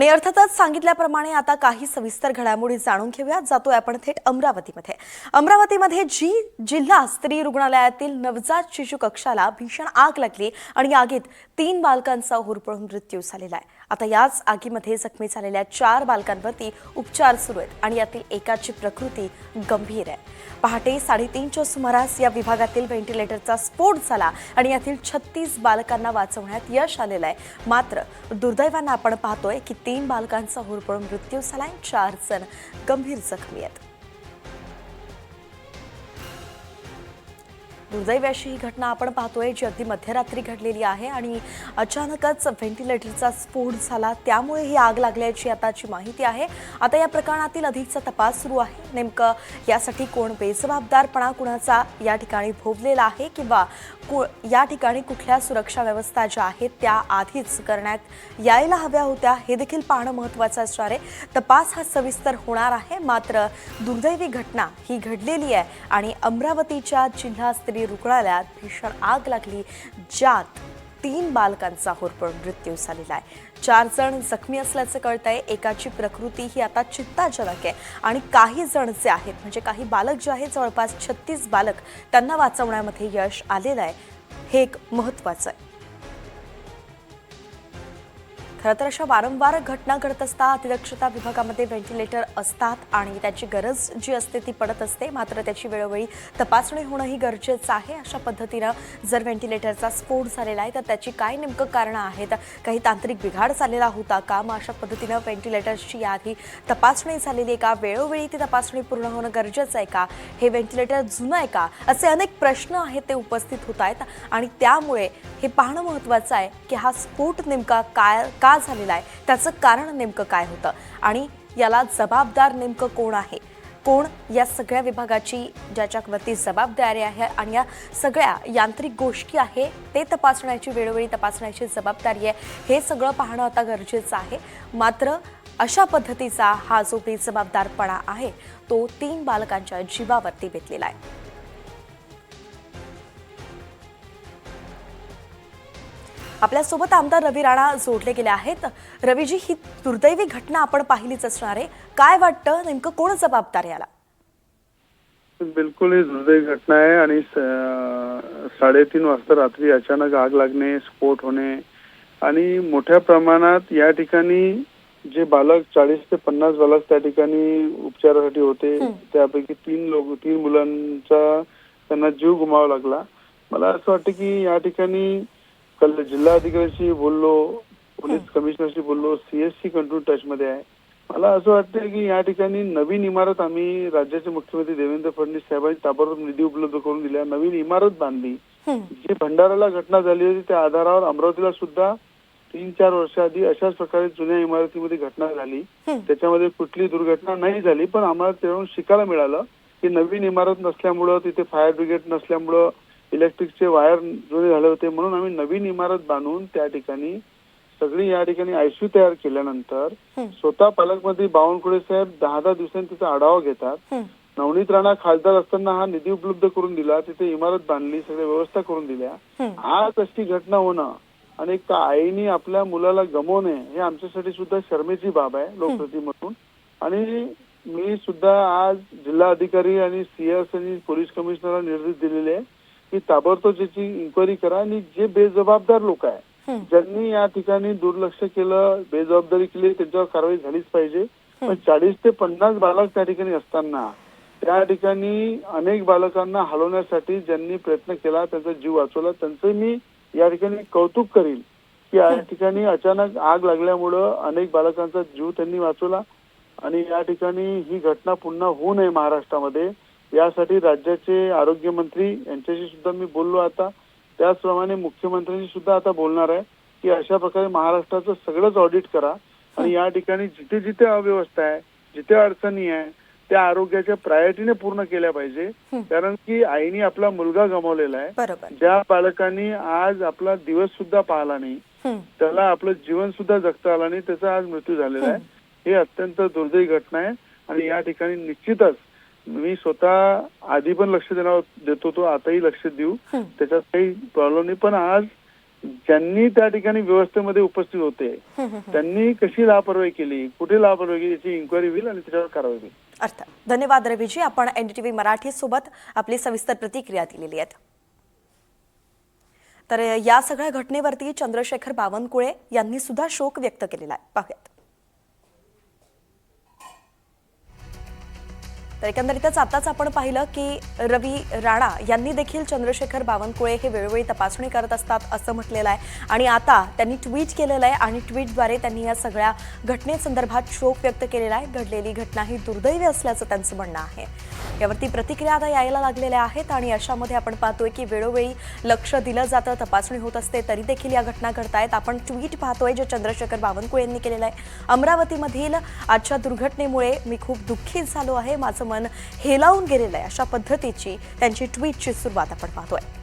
आणि अर्थातच सांगितल्याप्रमाणे आता काही सविस्तर घडामोडी जाणून घेऊया। जातोय आपण थेट अमरावतीमध्ये। अमरावतीमध्ये जिल्हा स्त्री रुग्णालयातील नवजात शिशु कक्षाला भीषण आग लागली आणि आगीत 3 बालकांचा होरपळून मृत्यू झालेला आहे। आता याच आगीमध्ये जखमी झालेल्या 4 बालकांवरती उपचार सुरू आहेत आणि यातील एकाची प्रकृती गंभीर आहे। पहाटे 3:30च्या सुमारास या विभागातील व्हेंटिलेटरचा स्फोट झाला आणि यातील 36 बालकांना वाचवण्यात यश आलेलं आहे। मात्र दुर्दैवाने आपण पाहतोय की 3 बालकांचा होरपळून मृत्यू झालाय, 4 जण गंभीर जखमी आहेत। दुर्दैवी अशी ही घटना आपण पाहतोय जी अगदी मध्यरात्री घडलेली आहे आणि अचानकच व्हेंटिलेटरचा स्फोट झाला, त्यामुळे ही आग लागल्याची आताची माहिती आहे। आता या प्रकरणातील अधिकचा तपास सुरू आहे। नेमकं यासाठी कोण बेजबाबदारपणा कुणाचा या ठिकाणी भोवलेला आहे किंवा या ठिकाणी कुठल्या सुरक्षा व्यवस्था ज्या आहेत त्या आधीच करण्यात यायला हव्या होत्या हे देखील पाहणं महत्त्वाचं असणार आहे। तपास हा सविस्तर होणार आहे। मात्र दुर्दैवी घटना ही घडलेली आहे आणि अमरावतीच्या जिल्हा स्त्री रुग्णालयात भीषण आग लागली, ज्यात 3 बालकांचा होरपळून मृत्यू झालेला आहे। 4 जण जखमी असल्याचं कळतंय। एकाची प्रकृती ही आता चिंताजनक आहे आणि काही जण जे आहेत म्हणजे काही बालक जे आहेत जवळपास 36 बालक त्यांना वाचवण्यामध्ये यश आलेलं आहे, हे एक महत्त्वाचं आहे। खरं तर अशा वारंवार घटना घडत असतात। अतिदक्षता विभागामध्ये व्हेंटिलेटर असतात आणि त्याची गरज जी असते ती पडत असते, मात्र त्याची वेळोवेळी तपासणी होणंही गरजेचं आहे। अशा पद्धतीनं जर व्हेंटिलेटरचा स्फोट झालेला आहे तर त्याची काय नेमकं कारणं आहेत, काही तांत्रिक बिघाड झालेला होता का, मग अशा पद्धतीनं व्हेंटिलेटरची याआधी तपासणी झालेली आहे का, वेळोवेळी ती तपासणी पूर्ण होणं गरजेचं आहे का, हे व्हेंटिलेटर जुनं आहे का, असे अनेक प्रश्न आहेत ते उपस्थित होत आहेत आणि त्यामुळे हे पाहणं महत्त्वाचं आहे की हा स्फोट नेमका का झालेला आहे, त्याचं कारण नेमकं काय होतं आणि याला जबाबदार नेमकं कोण आहे, कोण या सगळ्या विभागाची ज्याच्यावरती जबाबदारी आहे आणि या सगळ्या यांत्रिक गोष्टी आहे ते तपासण्याची वेळोवेळी तपासण्याची जबाबदारी आहे, हे सगळं पाहणं आता गरजेचं आहे। मात्र अशा पद्धतीचा हा जो बेजबाबदारपणा आहे तो 3 बालकांच्या जीवावरती बेतलेला आहे। आपल्यासोबत आमदार रवी राणा जोडले गेले आहेत। रवीजी, ही दुर्दैवी घटना आपण पाहिलीच असणार आहे, काय वाटतं नेमकं कोण जबाबदार याला? बिलकुल ही दुर्दैवी घटना आहे आणि 3:30 वाजता रात्री अचानक आग लागणे, स्फोट होणे आणि मोठ्या प्रमाणात या ठिकाणी जे बालक 40 ते 50 बालक त्या ठिकाणी उपचारासाठी होते, त्यापैकी 3 मुलांचा त्यांना जीव गमवावा लागला। मला असं वाटतं की या ठिकाणी कल जिल्हा अधिकाऱ्याशी बोललो, पोलीस कमिशनरशी बोललो, सीएससी कंट्रोल टच मध्ये आहे। मला असं वाटतं की या ठिकाणी नवीन इमारत आम्ही राज्याचे मुख्यमंत्री देवेंद्र फडणवीस साहेबांनी ताबडतोब निधी उपलब्ध करून दिला, नवीन इमारत बांधली। जी भंडाराला घटना झाली होती त्या आधारावर अमरावतीला सुद्धा 3-4 वर्षाआधी अशाच प्रकारे जुन्या इमारतीमध्ये घटना झाली, त्याच्यामध्ये कुठली दुर्घटना नाही झाली, पण आम्हाला त्यावरून शिकायला मिळालं की नवीन इमारत नसल्यामुळं, तिथे फायर ब्रिगेड नसल्यामुळं, इलेक्ट्रिकचे वायर जुने झाले होते, म्हणून आम्ही नवीन इमारत बांधून त्या ठिकाणी सगळी या ठिकाणी आयसीयू तयार केल्यानंतर स्वतः पालकमंत्री बावनकुळे साहेब 10 दिवसांनी तिचा आढावा घेतात। नवनीत राणा खासदार असताना हा निधी उपलब्ध करून दिला, तिथे इमारत बांधली, सगळ्या व्यवस्था करून दिल्या। आज अशी घटना होणं आणि आईने आपल्या मुलाला गमवणे हे आमच्यासाठी सुद्धा शर्मेची बाब आहे लोकप्रतिनिधी म्हणून। आणि मी सुद्धा आज जिल्हा अधिकारी आणि सीएस आणि पोलीस कमिशनरला निर्देश दिलेले आहे की ताबडतोब त्याची इन्क्वायरी करा आणि जे बेजबाबदार लोक आहे, ज्यांनी या ठिकाणी दुर्लक्ष केलं, बेजबाबदारी केली, त्यांच्यावर कारवाई झालीच पाहिजे। पण 40 ते 50 बालक त्या ठिकाणी असताना त्या ठिकाणी अनेक बालकांना हलवण्यासाठी ज्यांनी प्रयत्न केला, त्यांचा जीव वाचवला, त्यांचं मी या ठिकाणी कौतुक करील की या ठिकाणी अचानक आग लागल्यामुळं अनेक बालकांचा जीव त्यांनी वाचवला आणि या ठिकाणी ही घटना पुन्हा होऊ नये महाराष्ट्रामध्ये, यासाठी राज्याचे आरोग्यमंत्री यांच्याशी सुद्धा मी बोललो आता, त्याचप्रमाणे मुख्यमंत्र्यांशी सुद्धा आता बोलणार आहे की अशा प्रकारे महाराष्ट्राचं सगळंच ऑडिट करा आणि या ठिकाणी जिथे जिथे अव्यवस्था आहे, जिथे अडचणी आहे, त्या आरोग्याच्या प्रायोरिटीने पूर्ण केल्या पाहिजे। कारण की आईने आपला मुलगा गमावलेला आहे, ज्या बालकांनी आज आपला दिवस सुद्धा पाहिला नाही, त्याला आपलं जीवन सुद्धा जगता आला नाही, त्याचा आज मृत्यू झालेला आहे, हे अत्यंत दुर्दैवी घटना आहे। आणि या ठिकाणी निश्चितच मी स्वतः आधी पण लक्ष देतो, आताही लक्ष देऊ, त्याच्यात काही प्रॉब्लेम नाही, पण आज ज्यांनी त्या ठिकाणी व्यवस्थेमध्ये उपस्थित होते त्यांनी कशी लापरवाही केली, कुठे लापरवाही केली याची इन्क्वायरी होईल आणि त्याच्यावर कारवाई होईल. अर्थ धन्यवाद रवीजी, आपण NDTV मराठी सोबत आपली सविस्तर प्रतिक्रिया दिलेली आहे. तर या सगळ्या घटनेवरती चंद्रशेखर बावनकुळे यांनी सुद्धा शोक व्यक्त केलेला आहे. पाहूयात. तर एकंदरीतच आताच आपण पाहिलं की रवी राणा यांनी देखील चंद्रशेखर बावनकुळे हे वेळोवेळी तपासणी करत असतात असं म्हटलेलं आहे आणि आता त्यांनी ट्विट केलेलं आहे आणि ट्विटद्वारे त्यांनी या सगळ्या घटनेसंदर्भात शोक व्यक्त केलेला आहे. घडलेली घटना ही दुर्दैवी असल्याचं त्यांचं म्हणणं आहे. यावरती प्रतिक्रिया आता यायला लागलेल्या आहेत आणि अशामध्ये आपण पाहतोय की वेळोवेळी लक्ष दिलं जातं, तपासणी होत असते, तरी देखील या घटना घडतायत. आपण ट्विट पाहतोय जे चंद्रशेखर बावनकुळे यांनी केलेलं आहे. अमरावतीमधील आजच्या दुर्घटनेमुळे मी खूप दुःखीत झालो आहे, माझं मन हेलावून गेलेलं आहे, अशा पद्धतीची त्यांची ट्विटची सुरुवात आपण पाहतोय.